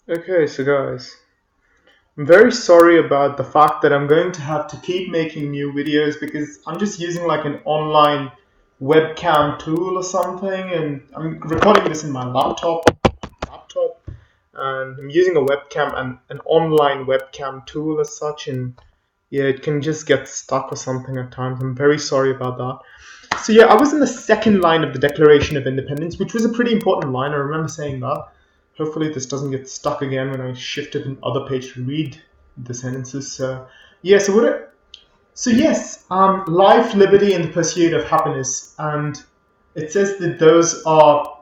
Okay, so guys, I'm very sorry about the fact that I'm going to have to keep making new videos because I'm just using like an online webcam tool or something, and I'm recording this in my laptop, and I'm using a webcam and an online webcam tool as such, and yeah, it can just get stuck or something at times. I'm very sorry about that. So yeah, I was in the second line of the Declaration of Independence, which was a pretty important line. I remember saying that. Hopefully, this doesn't get stuck again when I shift to another page to read the sentences. Yeah, so yes, life, liberty, and the pursuit of happiness, and it says that those are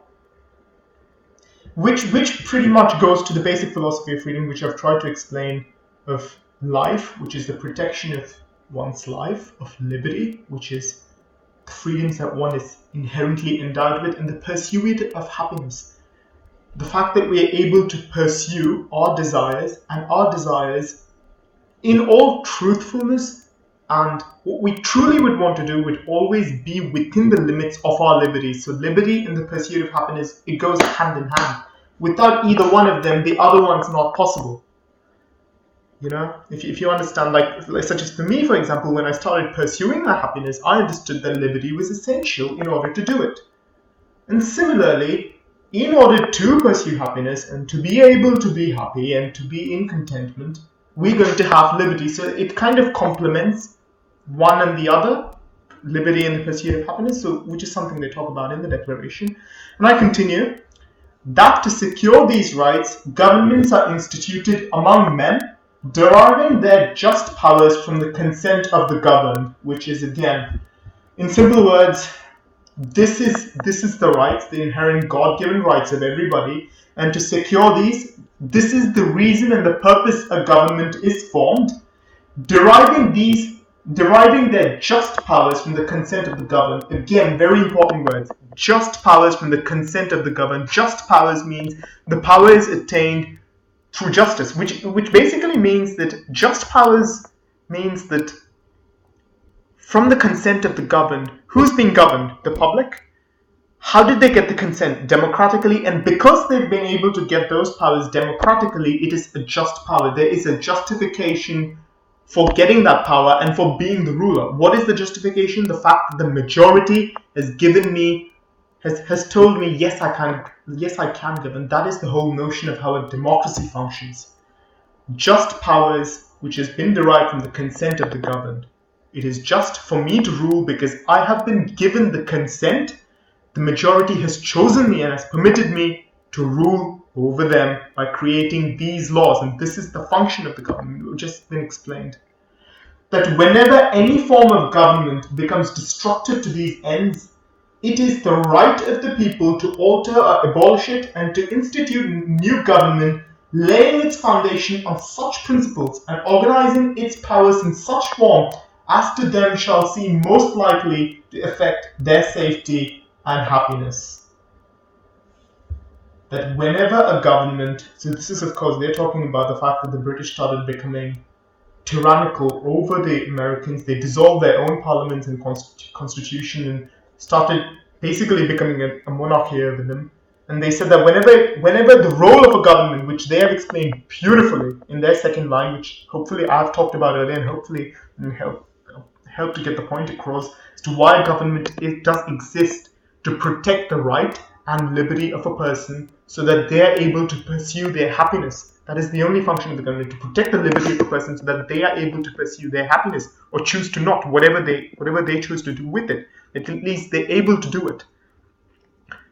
which pretty much goes to the basic philosophy of freedom, which I've tried to explain, of life, which is the protection of one's life, of liberty, which is freedoms that one is inherently endowed with, and the pursuit of happiness. The fact that we are able to pursue our desires and our desires in all truthfulness, and what we truly would want to do would always be within the limits of our liberty. So liberty and the pursuit of happiness, it goes hand in hand. Without either one of them, the other one's not possible. You know, if you understand, like such as for me, for example, when I started pursuing my happiness, I understood that liberty was essential in order to do it. And similarly, in order to pursue happiness and to be able to be happy and to be in contentment, we're going to have liberty. So it kind of complements one and the other, liberty and the pursuit of happiness, so which is something they talk about in the Declaration. And I continue that to secure these rights, governments are instituted among men, deriving their just powers from the consent of the governed, which is again, in simple words, this is the rights, the inherent God-given rights of everybody, and to secure these, this is the reason and the purpose a government is formed, deriving these deriving their just powers from the consent of the governed. Again, very important words. Just powers from the consent of the governed. Just powers means the power is attained through justice, which basically means that just powers means that from the consent of the governed. Who's being governed? The public? How did they get the consent? Democratically, and because they've been able to get those powers democratically, it is a just power. There is a justification for getting that power and for being the ruler. What is the justification? The fact that the majority has given me, has told me, yes, I can govern. That is the whole notion of how a democracy functions. Just powers which has been derived from the consent of the governed. It is just for me to rule because I have been given the consent. The majority has chosen me and has permitted me to rule over them by creating these laws. And this is the function of the government, which has been explained. That whenever any form of government becomes destructive to these ends, it is the right of the people to alter or abolish it and to institute new government, laying its foundation on such principles and organizing its powers in such form as to them shall seem most likely to affect their safety and happiness. That whenever a government, so this is of course, they're talking about the fact that the British started becoming tyrannical over the Americans. They dissolved their own parliaments and constitution and started basically becoming a monarchy over them. And they said that whenever the role of a government, which they have explained beautifully in their second line, which hopefully I've talked about earlier, and hopefully help to get the point across as to why government does exist, to protect the right and liberty of a person so that they are able to pursue their happiness. That is the only function of the government, to protect the liberty of a person so that they are able to pursue their happiness or choose to not, whatever they choose to do with it. At least they're able to do it.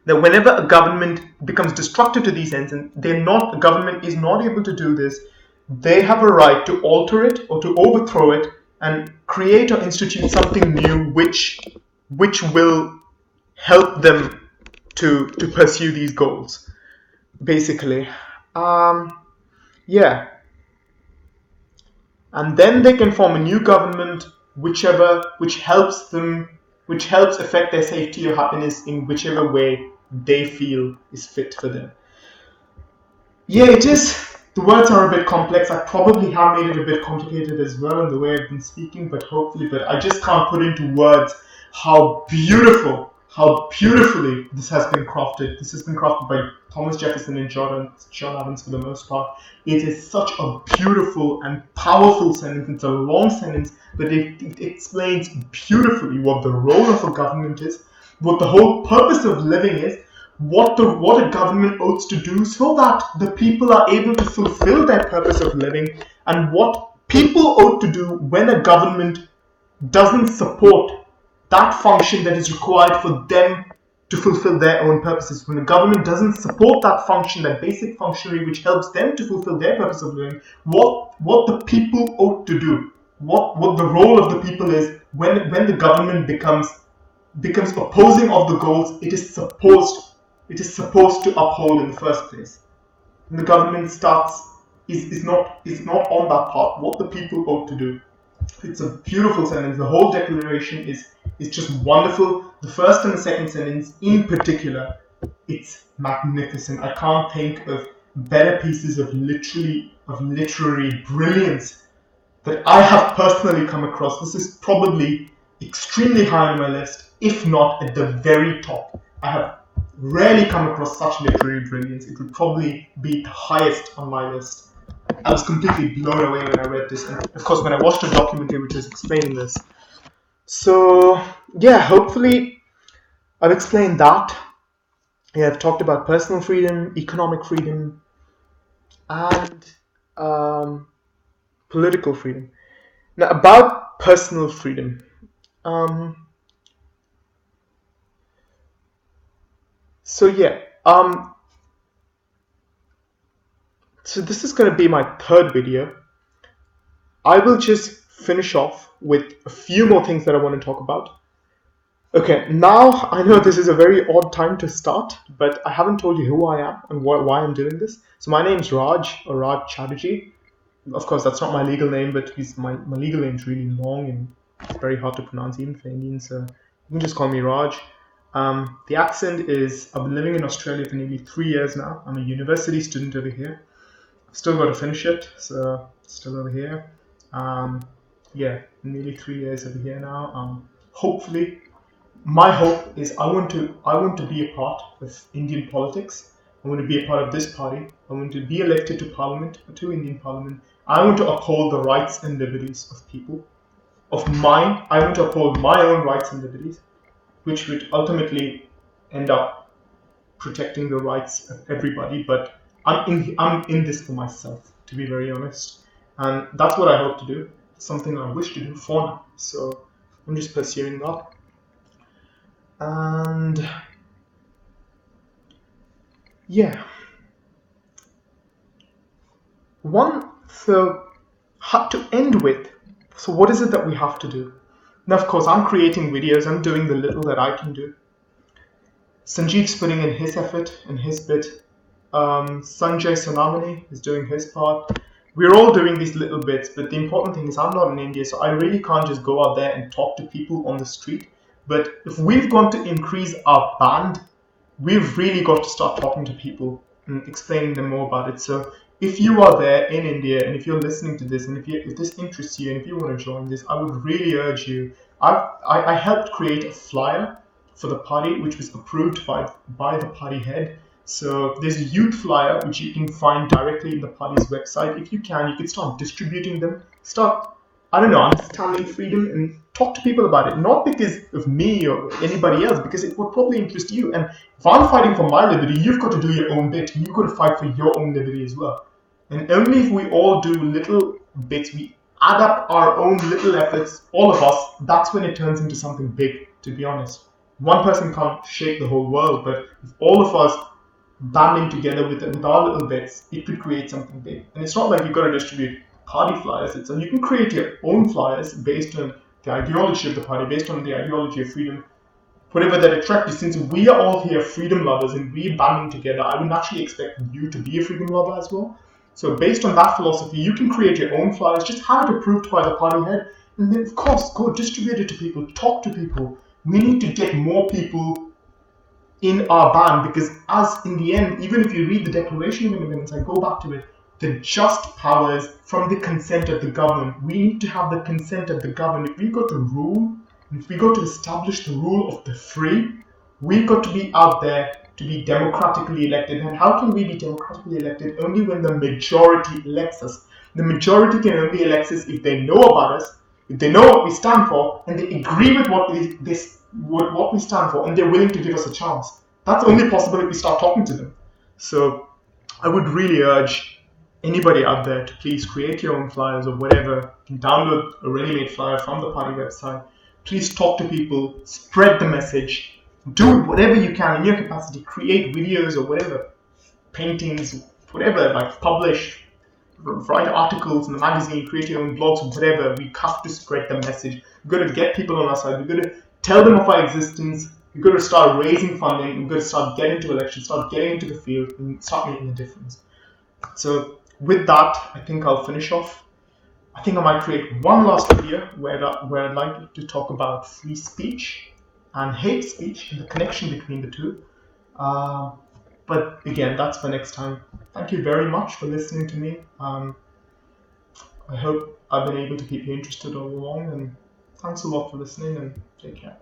That whenever a government becomes destructive to these ends and the government is not able to do this, they have a right to alter it or to overthrow it and create or institute something new which will help them to pursue these goals, basically. Yeah. And then they can form a new government, which helps affect their safety or happiness in whichever way they feel is fit for them. Yeah, it is. The words are a bit complex. I probably have made it a bit complicated as well in the way I've been speaking, but I just can't put into words how beautiful how beautifully this has been crafted. This has been crafted by Thomas Jefferson and John Adams for the most part. It is such a beautiful and powerful sentence. It's a long sentence, but it explains beautifully what the role of a government is, what the whole purpose of living is, what a government ought to do so that the people are able to fulfill their purpose of living, and what people ought to do when a government doesn't support that function that is required for them to fulfill their own purposes. When the government doesn't support that function, that basic functionary which helps them to fulfill their purpose of living, what the people ought to do, what the role of the people is when the government becomes opposing of the goals it is supposed to uphold in the first place. When the government is not on that part, what the people ought to do. It's a beautiful sentence. The whole declaration is just wonderful. The first and the second sentence in particular, it's magnificent. I can't think of better pieces of literary brilliance that I have personally come across. This is probably extremely high on my list, if not at the very top. I have rarely come across such literary brilliance. It would probably be the highest on my list. I was completely blown away when I read this, and of course when I watched a documentary which was explaining this. So yeah, hopefully I've explained that. Yeah, I've talked about personal freedom, economic freedom, and political freedom. Now about personal freedom. So this is going to be my third video. I will just finish off with a few more things that I want to talk about. Okay, now I know this is a very odd time to start, but I haven't told you who I am and why I'm doing this. So my name's Raj, or Raj Chatterjee. Of course, that's not my legal name, but my legal name's really long and it's very hard to pronounce even for Indians, so you can just call me Raj. The accent is, I've been living in Australia for nearly 3 years now. I'm a university student over here. I've still got to finish it, so still over here. Nearly 3 years over here now. Hopefully, my hope is I want to be a part of Indian politics. I want to be a part of this party. I want to be elected to Parliament, to Indian Parliament. I want to uphold the rights and liberties of people, of mine. I want to uphold my own rights and liberties, which would ultimately end up protecting the rights of everybody. But I'm in this for myself, to be very honest, and that's what I hope to do. It's something I wish to do for now. So I'm just pursuing that. And yeah, to end with, so what is it that we have to do? Now, of course, I'm creating videos. I'm doing the little that I can do. Sanjeev's putting in his effort and his bit. Sanjay Sonamani is doing his part. We're all doing these little bits, but the important thing is I'm not in India, so I really can't just go out there and talk to people on the street. But if we've got to increase our band, we've really got to start talking to people and explaining them more about it. So if you are there in India and if you're listening to this and if this interests you and if you want to join this, I would really urge you. I helped create a flyer for the party which was approved by the party head. So there's a youth flyer which you can find directly in the party's website. If you can start distributing them. Start, understanding freedom and talk to people about it. Not because of me or anybody else, because it would probably interest you. And if I'm fighting for my liberty, you've got to do your own bit. You've got to fight for your own liberty as well. And only if we all do little bits, we add up our own little efforts, all of us, that's when it turns into something big, to be honest. One person can't shake the whole world, but if all of us banding together with our little bits, it could create something big. And it's not like you've got to distribute party flyers itself. You can create your own flyers based on the ideology of the party, based on the ideology of freedom, whatever that attracts you. Since we are all here freedom lovers and we're banding together, I would naturally expect you to be a freedom lover as well. So based on that philosophy, you can create your own flyers, just have it approved by the party head, and then of course go distribute it to people, talk to people. We need to get more people in our band, because as in the end, even if you read the Declaration of Independence, I go back to it, the just powers from the consent of the governed. We need to have the consent of the governed. If we go to rule, if we go to establish the rule of the free, We've got to be out there to be democratically elected. And how can we be democratically elected? Only when the majority elects us. The majority can only elect us if they know about us, if they know what we stand for, and they agree with what we stand for, and they're willing to give us a chance. That's only possible if we start talking to them. So I would really urge anybody out there to please create your own flyers or whatever. You can download a ready-made flyer from the party website. Please talk to people, spread the message, do whatever you can in your capacity, create videos or whatever, paintings, whatever, like publish, write articles in the magazine, create your own blogs, whatever. We have to spread the message. We've got to get people on our side. We've got to tell them of our existence. We've got to start raising funding. We've got to start getting to elections, start getting into the field, and start making a difference. So with that, I think I'll finish off. I think I might create one last video where I'd like to talk about free speech and hate speech and the connection between the two. But again, that's for next time. Thank you very much for listening to me. I hope I've been able to keep you interested all along, and thanks a lot for listening, and take care.